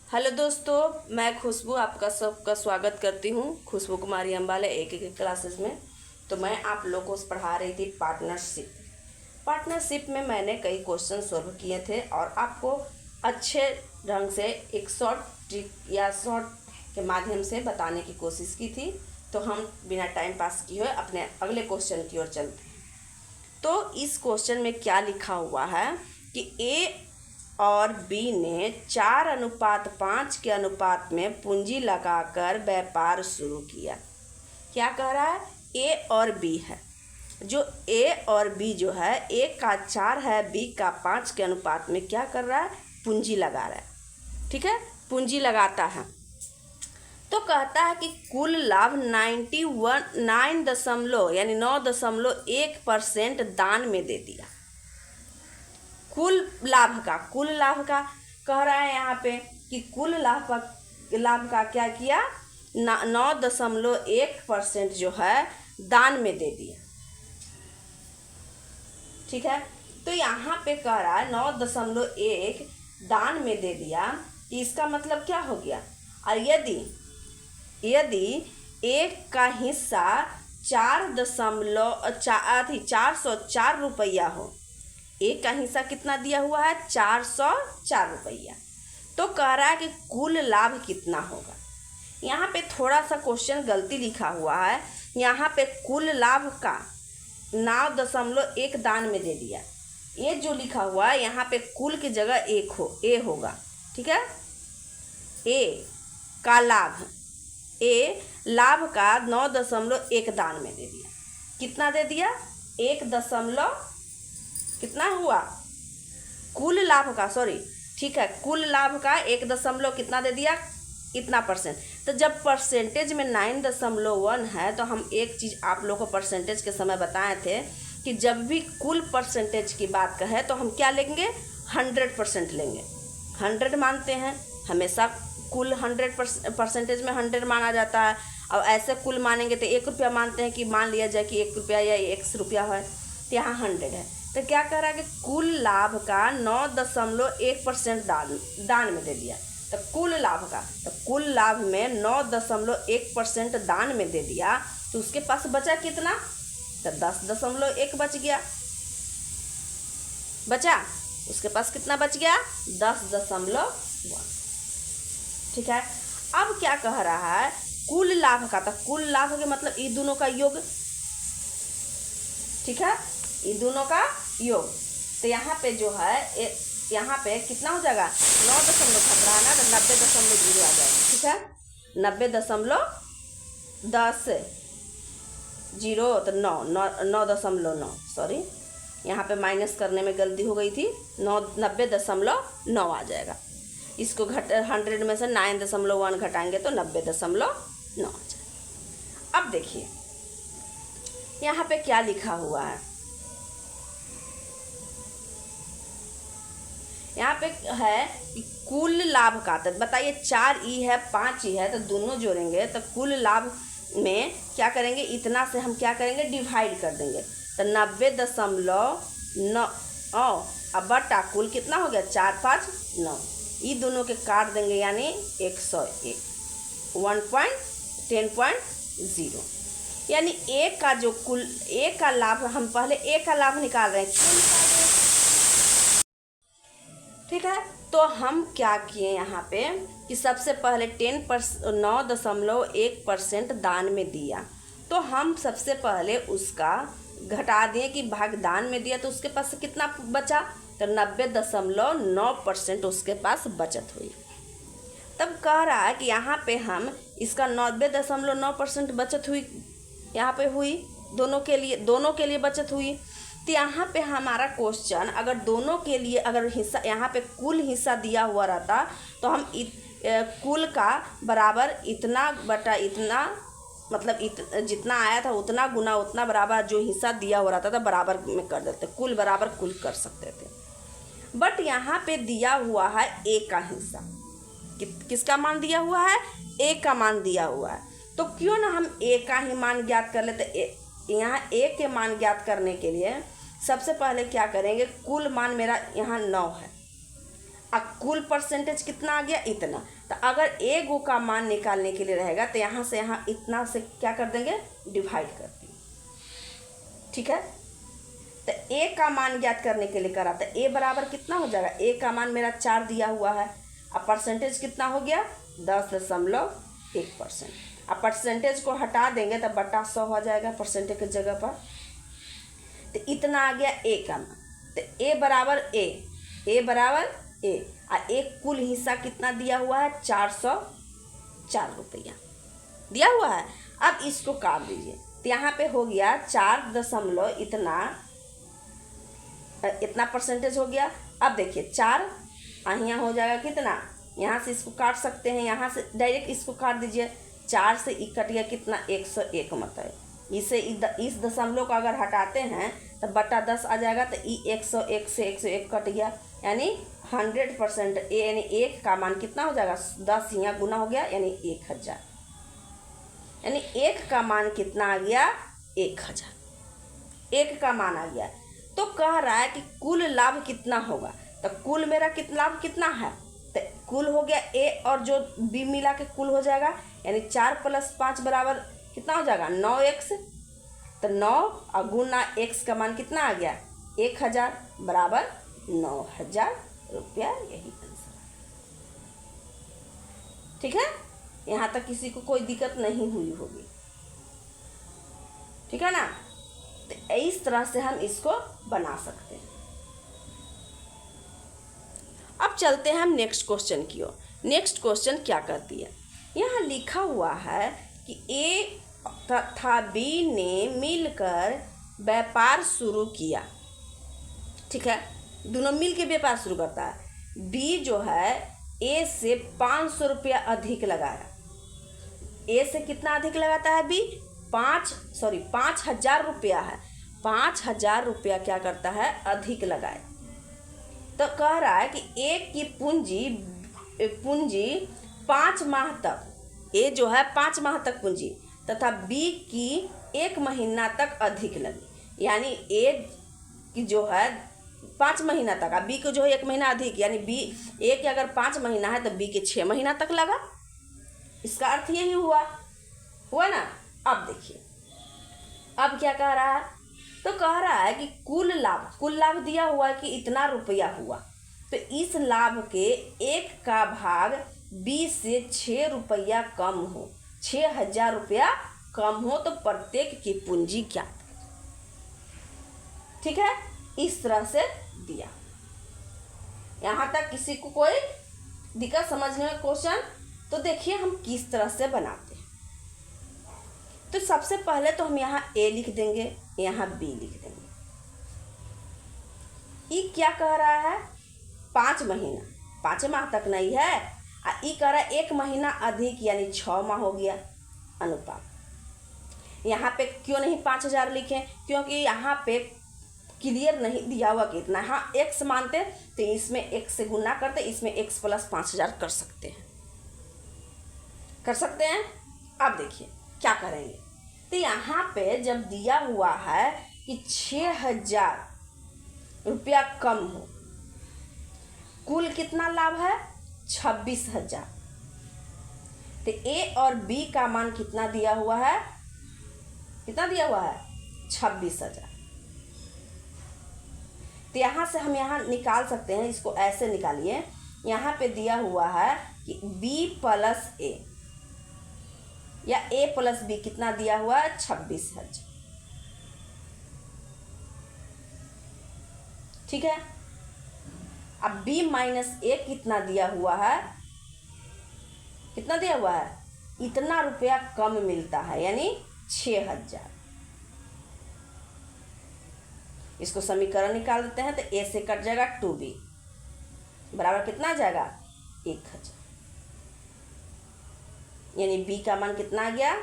Hello दोस्तों, मैं खुशबू आपका सबका स्वागत करती हूँ खुशबू कुमारी अम्बाले एक क्लासेस में। तो मैं आप लोगों को पढ़ा रही थी पार्टनरशिप में मैंने कई क्वेश्चन सॉल्व किए थे और आपको अच्छे ढंग से एक शॉर्ट ट्रिक या शॉर्ट के माध्यम से बताने की कोशिश की थी। तो हम बिना टाइम पास किए हुए अपने अगले क्वेश्चन की ओर चलते हैं। तो इस क्वेश्चन में क्या लिखा हुआ है कि ए और बी ने 4:5 के अनुपात में पूंजी लगाकर व्यापार शुरू किया। क्या कह रहा है? ए और बी है। जो ए और बी जो है, ए का 4 है, बी का 5 के अनुपात में क्या कर रहा है? पूंजी लगा रहा है। ठीक है, पूंजी लगाता है। तो कहता है कि कुल लाभ 9.1% दान में दे दिया। कुल लाभ का कह रहा है यहाँ पे कि कुल लाभ का क्या किया? 9.1% जो है दान में दे दिया। ठीक है, तो यहाँ पे कह रहा है 9.1 दान में दे दिया। इसका मतलब क्या हो गया? और यदि एक का हिस्सा 404 रुपया हो, एक का हिस्सा कितना दिया हुआ है? 404 रुपया। तो कह रहा है कि कुल लाभ कितना होगा। यहाँ पे थोड़ा सा क्वेश्चन गलती लिखा हुआ है। यहाँ पे कुल लाभ का 9.1 दान में दे दिया। ये जो लिखा हुआ है यहाँ पे कुल की जगह ए होगा। ठीक है, ए का लाभ का 9.1 दान में दे दिया। कितना दे दिया? 1 कितना हुआ? कुल लाभ का, सॉरी, ठीक है, कुल लाभ का 1 दशमलव कितना दे दिया? इतना परसेंट। तो जब परसेंटेज में 9.1 है तो हम एक चीज़ आप लोगों को परसेंटेज के समय बताए थे कि जब भी कुल परसेंटेज की बात कहे तो हम क्या लेंगे? 100% लेंगे। 100 मानते हैं हमेशा। कुल 100% में 100 माना जाता है। और ऐसे कुल मानेंगे तो 1 रुपया मानते हैं कि मान लिया जाए कि 1 रुपया या 1 रुपया है, तो यहाँ 100 है। तो क्या कह रहा है कि कुल लाभ का 9.1% दान में दे दिया। तो कुल लाभ में 9.1% दान में दे दिया। तो उसके पास बचा कितना? तो 10.1 बच गया। उसके पास कितना बच गया? 10.1। ठीक है, अब क्या कह रहा है? कुल लाभ का। तो कुल लाभ के मतलब ये दोनों का योग। ठीक है, ये दोनों का योग। तो यहाँ पे जो है यहाँ पे कितना हो जाएगा? 9 दशमलव घट रहा है ना, तो 90.0 आ जाएगा। ठीक है, 90.10 तो 9.9, सॉरी, यहाँ पे माइनस करने में गलती हो गई थी। 90.9 आ जाएगा। इसको 100 में से 9.1 घटाएंगे तो 90.9 आ जाएगा। अब देखिए यहाँ पे क्या लिखा हुआ है। यहाँ पे है कि कुल लाभ का। तो बताइए, 4 ई है, 5 ई है, तो दोनों जोड़ेंगे तो कुल लाभ में क्या करेंगे? इतना से हम क्या करेंगे? डिवाइड कर देंगे। तो 90.9 अब बटा कुल कितना हो गया? 4, 5, 9। ये दोनों के काट देंगे यानी 101, 10.0। यानी एक का जो कुल एक का लाभ, हम पहले एक का लाभ निकाल रहे हैं, ठीक है। तो हम क्या किए यहाँ पे कि सबसे पहले 9.1% दान में दिया। तो हम सबसे पहले उसका घटा दिए कि भाग दान में दिया, तो उसके पास कितना बचा? तो 90.9% उसके पास बचत हुई। तब कह रहा है कि यहाँ पे हम इसका 90.9% बचत हुई, यहाँ पे हुई, दोनों के लिए बचत हुई। तो यहाँ पे हमारा क्वेश्चन, अगर दोनों के लिए अगर हिस्सा, यहाँ पे कुल हिस्सा दिया हुआ रहता तो हम कुल का बराबर इतना बटा इतना, मतलब जितना आया था उतना गुना उतना बराबर जो हिस्सा दिया हुआ रहता था बराबर में कर देते, कुल बराबर कुल कर सकते थे। बट यहाँ पे दिया हुआ है ए का हिस्सा। किसका मान दिया हुआ है? ए का मान दिया हुआ है। तो क्यों ना हम ए का ही मान ज्ञात कर लेते। यहाँ ए के मान ज्ञात करने के लिए सबसे पहले क्या करेंगे? कुल मान मेरा यहाँ 9 है। अब कुल परसेंटेज कितना आ गया, इतना। तो अगर ए गो का मान निकालने के लिए रहेगा तो यहाँ से यहाँ इतना से क्या कर देंगे, डिवाइड कर देंगे, ठीक है। तो ए का मान ज्ञात करने के लिए करा तो ए बराबर कितना हो जाएगा, ए का मान मेरा 4 दिया हुआ है। अब परसेंटेज कितना हो गया, 10.1%। अब परसेंटेज को हटा देंगे तो बटा 100 हो जाएगा परसेंटेज की जगह पर। तो इतना आ गया ए का मान। तो ए बराबर ए बराबर ए, और एक कुल हिस्सा कितना दिया हुआ है, 404 रुपया दिया हुआ है। अब इसको काट दीजिए तो यहाँ पे हो गया 4 दशमलव इतना परसेंटेज हो गया। अब देखिए 4 यहाँ हो जाएगा कितना, यहाँ से इसको काट सकते हैं, यहाँ से डायरेक्ट इसको काट दीजिए। 4 से कट गया कितना, 101 मतलब। इसे इस दशमलव को अगर हटाते हैं तो बटा 10 आ जाएगा। तो 101 से 101 कट गया, यानी 100% यानी एक का मान कितना हो जाएगा, 10 यहाँ गुना हो गया यानी 1000, यानी एक का मान कितना आ गया, 1000 एक का मान आ गया। तो कह रहा है कि कुल लाभ कितना होगा, तो कुल मेरा लाभ कितना है, तो कुल हो गया ए और जो बी मिला के कुल हो जाएगा, यानी 4 + 5 बराबर कितना हो जाएगा, 9x। तो 9 और गुना x का मान कितना आ गया, 1000 बराबर 9000 रुपया, यही आंसर है। ठीक है, यहाँ तक किसी को कोई दिक्कत नहीं हुई होगी, ठीक है ना। तो इस तरह से हम इसको बना सकते हैं। अब चलते हैं हम नेक्स्ट क्वेश्चन की ओर। नेक्स्ट क्वेश्चन क्या करती है, यहाँ लिखा हुआ है कि ए तथा बी ने मिलकर व्यापार शुरू किया, ठीक है, दोनों मिल के व्यापार शुरू करता है। बी जो है ए से 500 रुपया अधिक लगाया। ए से कितना अधिक लगाता है बी, 5,000 रुपया है, 5,000 रुपया क्या करता है, अधिक लगाए। तो कह रहा है कि ए की पूंजी 5 माह तक, ए जो है 5 माह तक पूंजी तथा बी की 1 महीना तक अधिक लगी। यानी ए की जो है 5 महीना तक, अब बी को जो है 1 महीना अधिक, यानी बी ए के अगर 5 महीना है तो बी के 6 महीना तक लगा। इसका अर्थ यही हुआ ना। अब देखिए अब क्या कह रहा है, तो कह रहा है कि कुल लाभ दिया हुआ है कि इतना रुपया हुआ, तो इस लाभ के 1 का भाग बी से 6 रुपया कम हो, 6,000 रुपया कम हो तो प्रत्येक की पूंजी क्या, ठीक है, इस तरह से दिया। यहाँ तक किसी को कोई दिक्कत समझने में क्वेश्चन, तो देखिए हम किस तरह से बनाते हैं। तो सबसे पहले तो हम यहाँ ए लिख देंगे, यहाँ बी लिख देंगे। ई क्या कह रहा है, 5 महीना, 5 माह तक नहीं है, और ई कह रहा है 1 महीना अधिक, यानी 6 माह हो गया अनुपात। यहाँ पे क्यों नहीं 5,000 लिखे, क्योंकि यहाँ पे क्लियर नहीं दिया हुआ कितना। हाँ x मानते तो इसमें x से गुना करते, इसमें x + 5,000 कर सकते हैं। अब देखिए क्या करेंगे, तो यहाँ पे जब दिया हुआ है कि 6,000 रुपया कम हो, कुल कितना लाभ है, 26,000, तो ए और बी का मान कितना दिया हुआ है, 26,000। तो यहाँ से हम यहाँ निकाल सकते हैं, इसको ऐसे निकालिए। यहाँ पे दिया हुआ है कि b + a या a + b कितना दिया हुआ है, 26,000, ठीक है। अब b - a कितना दिया हुआ है, इतना रुपया कम मिलता है, यानी 6,000। इसको समीकरण निकाल देते हैं, तो a से कट जाएगा 2b बराबर कितना आ जाएगा, 1,000, यानी b का मान कितना आ गया,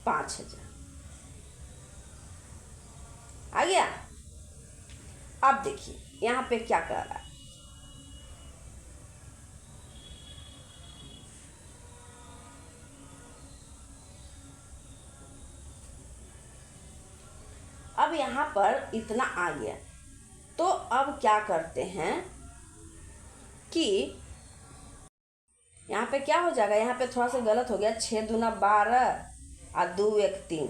5,000 आ गया। अब देखिए यहाँ पे क्या कर रहा है, अब यहाँ पर इतना आ गया। तो अब क्या करते हैं, कि यहाँ पे क्या हो जाएगा, यहाँ पे थोड़ा सा गलत हो गया, 6 दूना 12 और 2 1 3,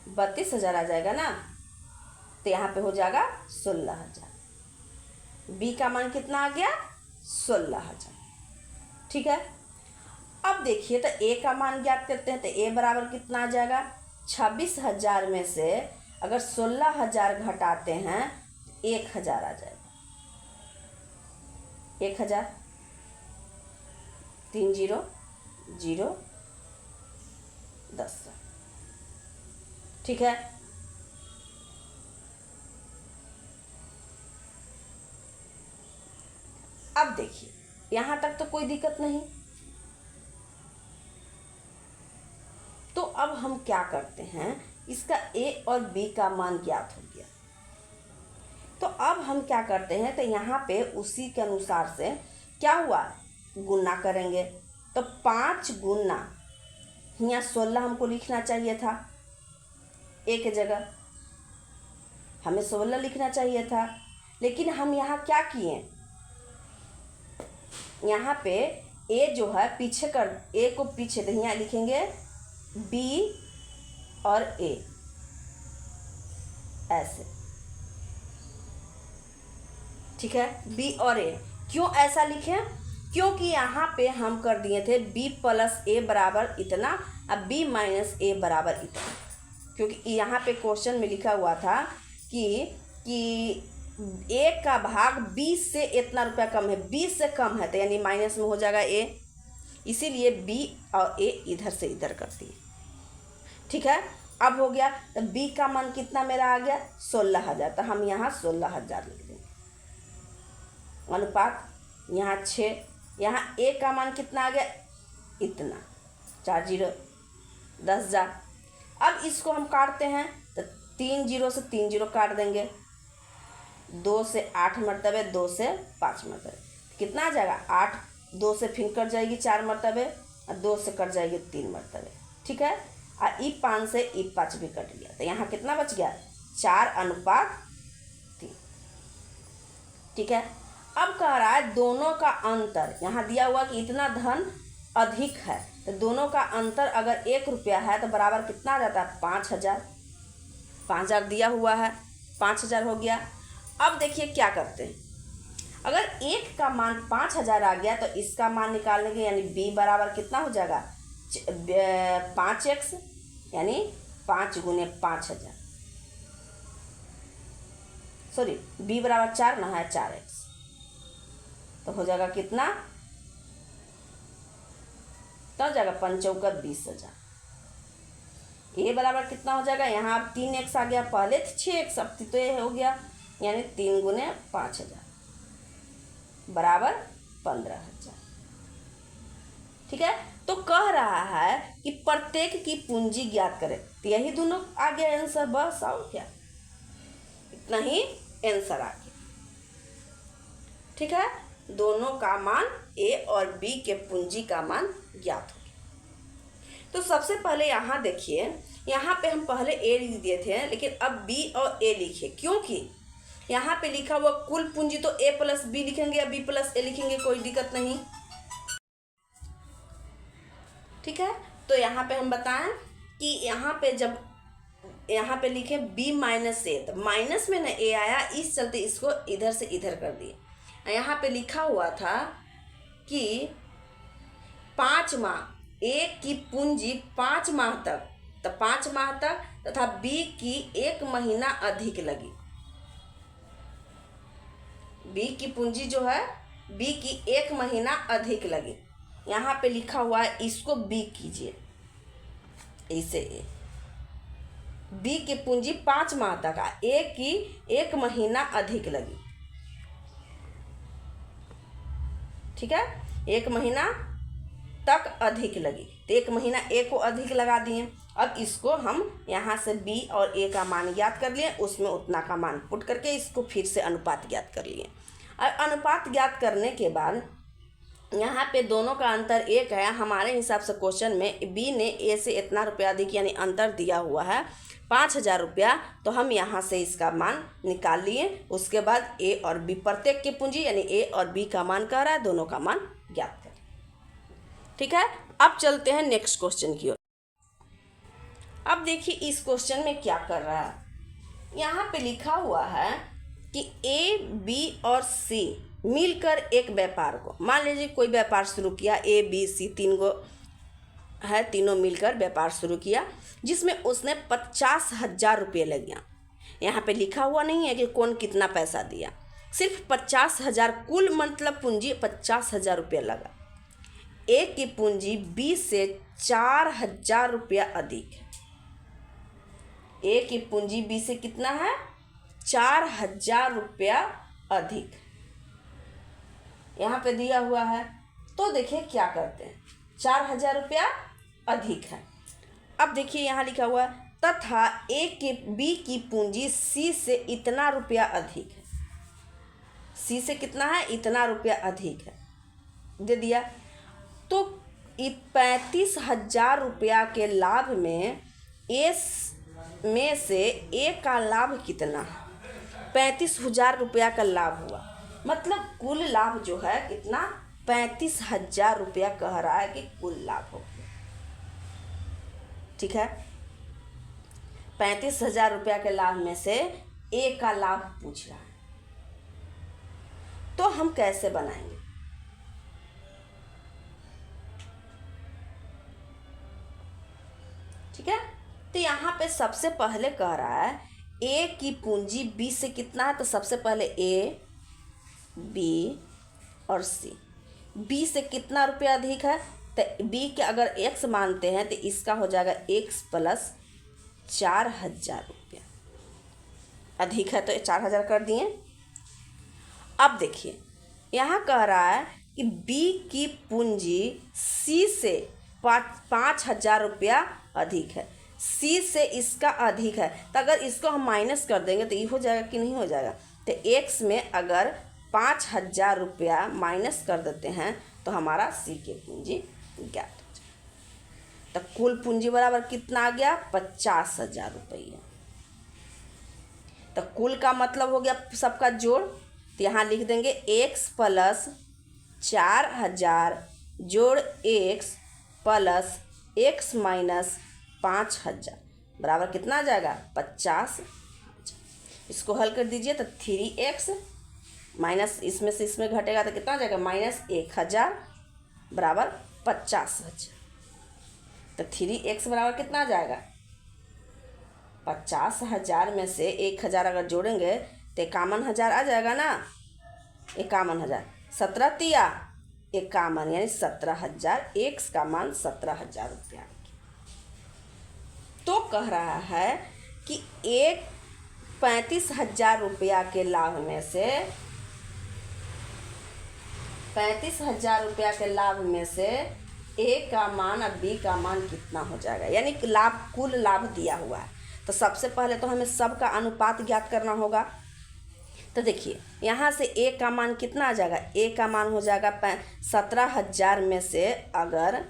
32,000 आ जाएगा ना। तो यहाँ पे हो जाएगा 16,000। बी का मान कितना आ गया, 16,000। ठीक है, अब देखिए तो ए का मान ज्ञात करते हैं। तो ए बराबर कितना आ जाएगा, 26,000 में से अगर 16,000 घटाते हैं 1,000 आ जाएगा। 1,000, 3 0 0 10। ठीक है, अब देखिए यहाँ तक तो कोई दिक्कत नहीं। तो अब हम क्या करते हैं, इसका ए और बी का मान ज्ञात हो गया। तो अब हम क्या करते हैं, तो यहाँ पे उसी के अनुसार से क्या हुआ, गुना करेंगे। तो 5 गुना, यहाँ 16 हमको लिखना चाहिए था, ए के जगह हमें 16 लिखना चाहिए था। लेकिन हम यहाँ क्या किए, यहाँ पे ए जो है पीछे कर, ए को पीछे, तो यहाँ लिखेंगे बी और ए, ऐसे। ठीक है, बी और ए क्यों ऐसा लिखें, क्योंकि यहाँ पे हम कर दिए थे b प्लस ए बराबर इतना, अब b माइनस ए बराबर इतना। क्योंकि यहाँ पे क्वेश्चन में लिखा हुआ था कि ए का भाग 20 से इतना रुपया कम है, 20 से कम है, तो यानी माइनस में हो जाएगा ए, इसीलिए b और ए इधर से इधर कर दिए। ठीक है, अब हो गया, तो b का मान कितना मेरा आ गया, 16,000। तो हम यहाँ 16,000 लिख देंगे। अनुपात यहाँ 6, यहाँ ए का मान कितना आ गया, इतना, 4 0 10,000। अब इसको हम काटते हैं, तो 3 0 से 3 0 काट देंगे, 2 से 8 मरतबे, 2 से 5 मरतबे, कितना आ जाएगा 8, 2 से फिर कट जाएगी 4 मरतबे, और 2 से कट जाएगी 3 मरतबे। ठीक है, और ई 5 से ई 5 भी कट गया, तो यहाँ कितना बच गया, 4:3। ठीक है, अब कह रहा है दोनों का अंतर, यहाँ दिया हुआ कि इतना धन अधिक है, तो दोनों का अंतर अगर 1 रुपया है तो बराबर कितना आ जाता है, 5,000। 5,000 दिया हुआ है, 5,000 हो गया। अब देखिए क्या करते हैं, अगर एक का मान 5,000 आ गया तो इसका मान निकाल लेंगे, यानी b बराबर कितना हो जाएगा, 5x, यानी 5 गुने 5,000, सॉरी b बराबर 4 ना है, 4x, तो हो जाएगा कितना, तो हो जाएगा 5 चौका 20,000। ए बराबर कितना हो जाएगा, यहाँ अब 3x आ गया, पहले थे 6x, अब तो ये हो गया, यानी 3 गुने 5,000 बराबर 15,000। ठीक है, तो कह रहा है कि प्रत्येक की पूंजी ज्ञात करें, तो यही दोनों आ गया आंसर, बस और क्या, इतना ही आंसर आ गया। ठीक है, दोनों का मान ए और बी के पूंजी का मान ज्ञात हो गया। तो सबसे पहले यहाँ देखिए, यहाँ पे हम पहले ए लिख दिए थे, लेकिन अब बी और ए लिखे, क्योंकि यहाँ पे लिखा हुआ कुल पूंजी, तो ए प्लस बी लिखेंगे या बी प्लस ए लिखेंगे, कोई दिक्कत नहीं। ठीक है, तो यहाँ पे हम बताएं कि यहाँ पे जब यहाँ पे लिखे b माइनस ए, तो माइनस में ना ए आया, इस चलते इसको इधर से इधर कर दिए। यहाँ पे लिखा हुआ था कि 5 माह, ए की पूंजी 5 माह तक, तो 5 माह तक, तथा बी की 1 महीना अधिक लगी। बी की पूंजी जो है, बी की 1 महीना अधिक लगी, यहाँ पे लिखा हुआ है, इसको बी कीजिए, इसे ए। बी की पूंजी 5 माह तक, ए की 1 महीना अधिक लगी। ठीक है, 1 महीना तक अधिक लगी, तो 1 महीना ए को अधिक लगा दिए। अब इसको हम यहाँ से बी और ए का मान ज्ञात कर लिए, उसमें उतना का मान पुट करके इसको फिर से अनुपात ज्ञात कर लिए। और अनुपात ज्ञात करने के बाद यहाँ पे दोनों का अंतर एक है। हमारे हिसाब से क्वेश्चन में बी ने ए से इतना रुपया अधिक यानी अंतर दिया हुआ है 5,000 रुपया, तो हम यहाँ से इसका मान निकाल लिए। उसके बाद ए और बी प्रत्येक की पूंजी यानी ए और बी का मान कह रहा है, दोनों का मान ज्ञात करें। ठीक है, अब चलते हैं नेक्स्ट क्वेश्चन की ओर। अब देखिए इस क्वेश्चन में क्या कर रहा है। यहाँ पे लिखा हुआ है कि ए बी और सी मिलकर एक व्यापार को, मान लीजिए कोई व्यापार शुरू किया, ए बी सी तीन गो है, तीनों मिलकर व्यापार शुरू किया जिसमें उसने 50,000 रुपये लगे। यहाँ पे लिखा हुआ नहीं है कि कौन कितना पैसा दिया, सिर्फ 50,000 कुल मतलब पूंजी 50,000 रुपये लगा। ए की पूंजी बी से 4,000 रुपया अधिक है। ए की पूंजी बी से कितना है, 4,000 रुपया अधिक यहाँ पे दिया हुआ है। तो देखिए क्या करते हैं, 4,000 रुपया अधिक है। अब देखिए यहाँ लिखा हुआ है तथा ए के बी की पूंजी सी से इतना रुपया अधिक है। सी से कितना है, इतना रुपया अधिक है, दे दिया। तो 35,000 रुपया के लाभ में ए में से ए का लाभ कितना है, 35,000 रुपया का लाभ हुआ। मतलब कुल लाभ जो है कितना, 35,000 रुपया कह रहा है कि कुल लाभ हो गया। ठीक है, 35,000 रुपया के लाभ में से ए का लाभ पूछ रहा है, तो हम कैसे बनाएंगे। ठीक है, तो यहाँ पे सबसे पहले कह रहा है ए की पूंजी बी से कितना है, तो सबसे पहले ए बी और सी, बी से कितना रुपया अधिक है, तो बी के अगर एक्स मानते हैं तो इसका हो जाएगा एक्स प्लस 4,000 रुपया अधिक है, तो 4,000 कर दिए। अब देखिए यहाँ कह रहा है कि बी की पूंजी सी से 5,000 रुपया अधिक है, सी से इसका अधिक है, तो अगर इसको हम माइनस कर देंगे तो ये हो जाएगा कि नहीं हो जाएगा। तो एक्स में अगर 5,000 रुपया माइनस कर देते हैं तो हमारा सी की पूंजी ज्ञात हो जाए। तो कुल पूंजी बराबर कितना आ गया, 50,000 रुपया। तो कुल का मतलब हो गया सबका जोड़, तो यहाँ लिख देंगे एक्स प्लस 4,000 जोड़ एक्स प्लस एक्स माइनस 5,000 बराबर कितना आ जाएगा, 50,000। इसको हल कर दीजिए तो 3x माइनस इसमें से इसमें घटेगा तो कितना आ जाएगा, -1,000 बराबर 50,000। तो 3x बराबर कितना आ जाएगा, 50,000 में से 1,000 अगर जोड़ेंगे तो 51,000 आ जाएगा ना, 51,000, 17 तिया 51 यानी 17,000, एक्स का मान 17,000 रुपया। तो कह रहा है कि 35,000 रुपया के लाभ में से 35,000 रुपया के लाभ में से ए का मान और बी का मान कितना हो जाएगा, यानी कि लाभ कुल लाभ दिया हुआ है। तो सबसे पहले तो हमें सब का अनुपात ज्ञात करना होगा। तो देखिए यहाँ से ए का मान कितना आ जाएगा, ए का मान हो जाएगा 17,000 में से अगर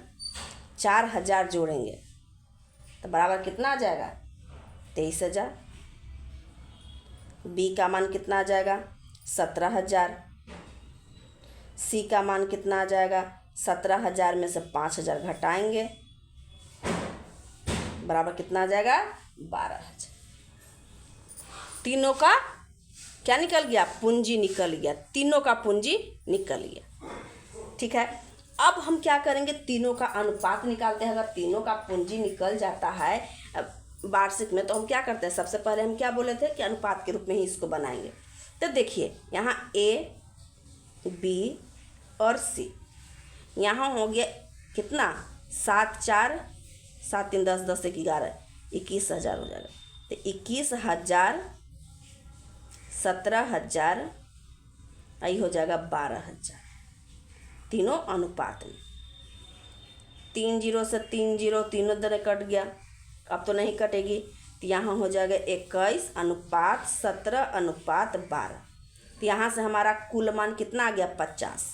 4,000 जोड़ेंगे तो बराबर कितना आ जाएगा, 23,000। बी का मान कितना आ जाएगा, 17,000। सी का मान कितना आ जाएगा, 17,000 में से 5,000 घटाएंगे बराबर कितना आ जाएगा, 12,000। तीनों का क्या निकल गया, पूंजी निकल गया, तीनों का पूंजी निकल गया। ठीक है, अब हम क्या करेंगे, तीनों का अनुपात निकालते हैं। अगर तीनों का पूंजी निकल जाता है वार्षिक में तो हम क्या करते हैं, सबसे पहले हम क्या बोले थे कि अनुपात के रूप में ही इसको बनाएंगे। तो देखिए यहाँ ए बी और सी, यहाँ हो गया कितना, 7 4 7 3 10 10 1 11 21,000 हो जाएगा। तो 21,000 17,000 आई हो जाएगा 12,000, तीनों अनुपात में। 3 0 से 3 0 तीनों तरह कट गया, अब तो नहीं कटेगी, तो यहाँ हो जाएगा 21 अनुपात 17 अनुपात 12। तो यहाँ से हमारा कुल मान कितना आ गया, 50।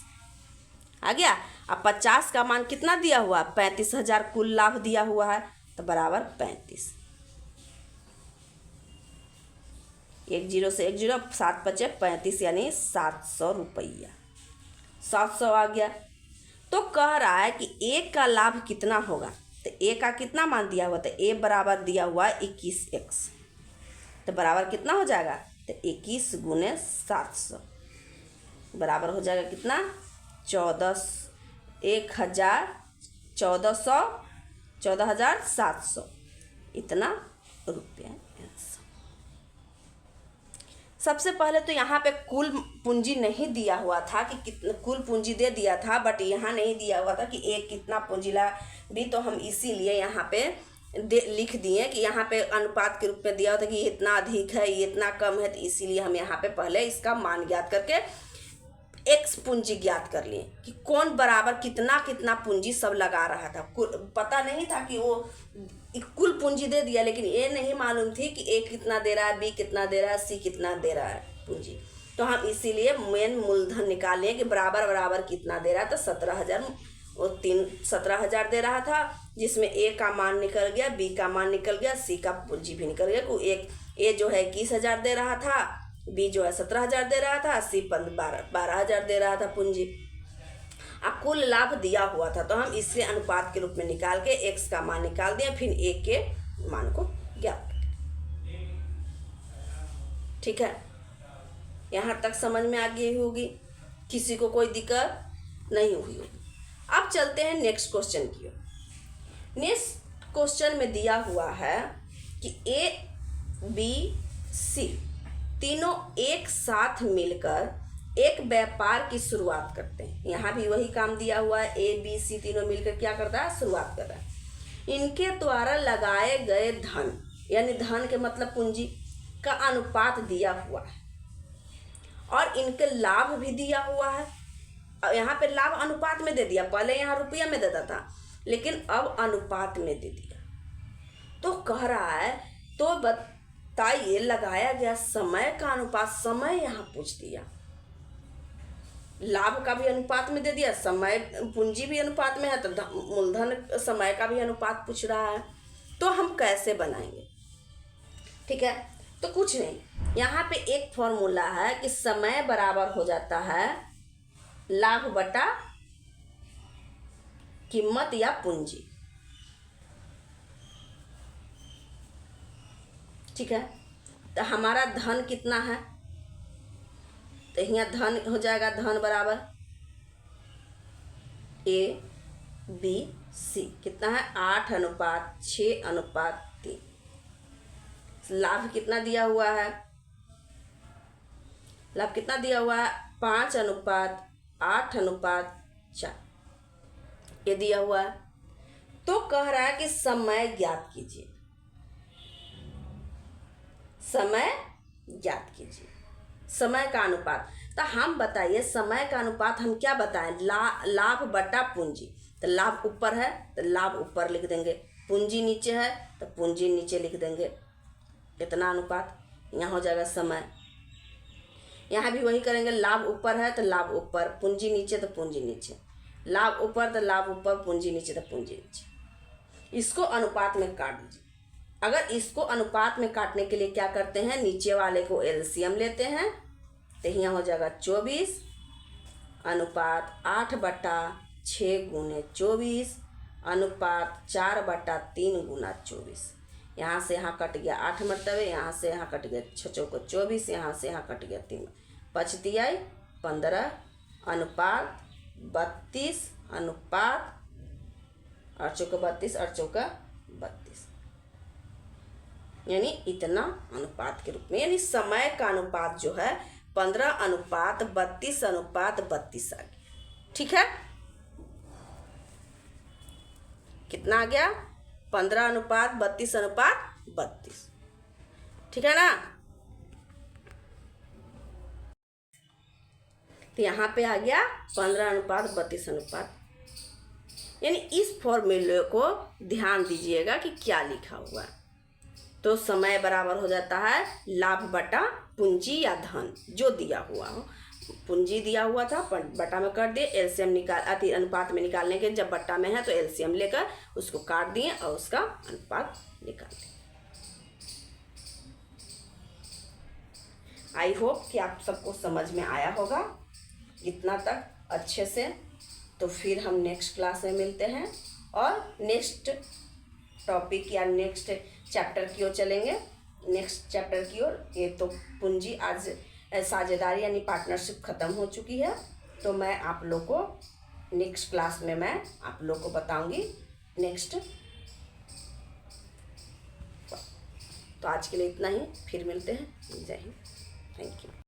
आ गया। अब 50 का मान कितना दिया हुआ, 35,000 कुल लाभ दिया हुआ है, तो बराबर 35, 1 0 से 1 0, 7 बचे 35 यानी 700 रुपया, 700 आ गया। तो कह रहा है कि ए का लाभ कितना होगा, तो ए का कितना मान दिया हुआ, तो ए बराबर दिया हुआ 21x, तो बराबर कितना हो जाएगा, तो 21 गुने 700 बराबर हो जाएगा कितना, 14,700 इतना रुपया। सबसे पहले तो यहाँ पे कुल पूंजी नहीं दिया हुआ था कि कितना, कुल पूंजी दे दिया था बट यहाँ नहीं दिया हुआ था कि एक कितना पूंजी ला भी, तो हम इसीलिए यहाँ पे लिख दिए कि यहाँ पे अनुपात के रूप में दिया होता है कि ये इतना अधिक है, ये इतना कम है, तो इसीलिए हम यहाँ पे पहले इसका मान ज्ञात करके एक्स पूंजी ज्ञात कर लिए कि कौन बराबर कितना कितना पूंजी सब लगा रहा था। पता नहीं था कि वो कुल पूंजी दे दिया, लेकिन ये नहीं मालूम थी कि ए कितना दे रहा है, बी कितना दे रहा है, सी कितना दे रहा है पूंजी। तो हम इसीलिए मेन मूलधन निकालें कि बराबर बराबर कितना दे रहा है, तो 17,000 दे रहा था, जिसमें ए का मान निकल गया, बी का मान निकल गया, सी का पूंजी भी निकल गया। एक ए जो है 21,000 दे रहा था, बी जो है 17,000 दे रहा था, सी 12,000 दे रहा था पूंजी। अब कुल लाभ दिया हुआ था, तो हम इससे अनुपात के रूप में निकाल के एक्स का मान निकाल दिया, फिर ए के मान को ज्ञात कर। ठीक है, यहाँ तक समझ में आ गई होगी, किसी को कोई दिक्कत नहीं हुई होगी। अब चलते हैं नेक्स्ट क्वेश्चन की ओर। नेक्स्ट क्वेश्चन में दिया हुआ है कि ए बी सी तीनों एक साथ मिलकर एक व्यापार की शुरुआत करते हैं। यहाँ भी वही काम दिया हुआ है, ए बी सी तीनों मिलकर क्या करता है, शुरुआत कर रहा है। इनके द्वारा लगाए गए धन, यानी धन के मतलब पूंजी का अनुपात दिया हुआ है और इनके लाभ भी दिया हुआ है। यहाँ पे लाभ अनुपात में दे दिया, पहले यहाँ रुपया में देता था लेकिन अब अनुपात में दे दिया। तो कह रहा है तो बताइए लगाया गया समय का अनुपात, समय यहाँ पूछ दिया, लाभ का भी अनुपात में दे दिया, समय पूंजी भी अनुपात में है, तो मूलधन समय का भी अनुपात पूछ रहा है। तो हम कैसे बनाएंगे, ठीक है। तो कुछ नहीं, यहाँ पे एक फॉर्मूला है कि समय बराबर हो जाता है लाभ बटा कीमत या पूंजी, ठीक है। तो हमारा धन कितना है, तो यहाँ धन हो जाएगा, धन बराबर ए बी सी कितना है, 8:6:3। लाभ कितना दिया हुआ है, लाभ कितना दिया हुआ है, 5:8:4 ये दिया हुआ है। तो कह रहा है कि समय ज्ञात कीजिए, समय ज्ञात कीजिए, समय का अनुपात। तो हम बताइए समय का अनुपात हम क्या बताएं, लाभ बटा पूंजी। तो लाभ ऊपर है तो लाभ ऊपर लिख देंगे, पूंजी नीचे है तो पूंजी नीचे लिख देंगे, कितना अनुपात यहाँ हो जाएगा समय। यहाँ भी वही करेंगे, लाभ ऊपर है तो लाभ ऊपर, पूंजी नीचे तो पूंजी नीचे, लाभ ऊपर तो लाभ ऊपर, पूंजी नीचे तो पूंजी नीचे। इसको अनुपात में काट दीजिए। अगर इसको अनुपात में काटने के लिए क्या करते हैं, नीचे वाले को एलसीएम लेते हैं, तो यहाँ हो जाएगा 24 अनुपात 8/6 गुने 24 अनुपात 4/3 गुना 24। यहाँ से यहाँ कट गया 8 मरतबे, यहाँ से यहाँ कट गया 6 चौको 24, यहाँ से यहाँ कट गया 3, बचती आई 15 अनुपात 32 अनुपात 8 चौका 32 8 चौका 32, यानी इतना अनुपात के रूप में, यानी समय का अनुपात जो है 15:32:32 आ गया। ठीक है, कितना आ गया, 15:32:32, ठीक है ना। तो यहाँ पे आ गया 15:32:32, यानी इस फॉर्मूले को ध्यान दीजिएगा कि क्या लिखा हुआ है। तो समय बराबर हो जाता है लाभ बटा पूंजी या धन जो दिया हुआ हो। पूंजी दिया हुआ था, बटा में कर दिए, एलसीएम निकाल अति अनुपात में निकालने के जब बट्टा में है तो एलसीएम लेकर उसको काट दिए और उसका अनुपात निकाल दिए। आई होप कि आप सबको समझ में आया होगा इतना तक अच्छे से। तो फिर हम नेक्स्ट क्लास में मिलते हैं और नेक्स्ट टॉपिक या नेक्स्ट चैप्टर की ओर चलेंगे। नेक्स्ट चैप्टर की ओर ये तो पूंजी आज साझेदारी यानी पार्टनरशिप ख़त्म हो चुकी है। तो मैं आप लोग को नेक्स्ट क्लास में मैं आप लोग को बताऊंगी नेक्स्ट। तो आज के लिए इतना ही, फिर मिलते हैं। जय हिंद, थैंक यू।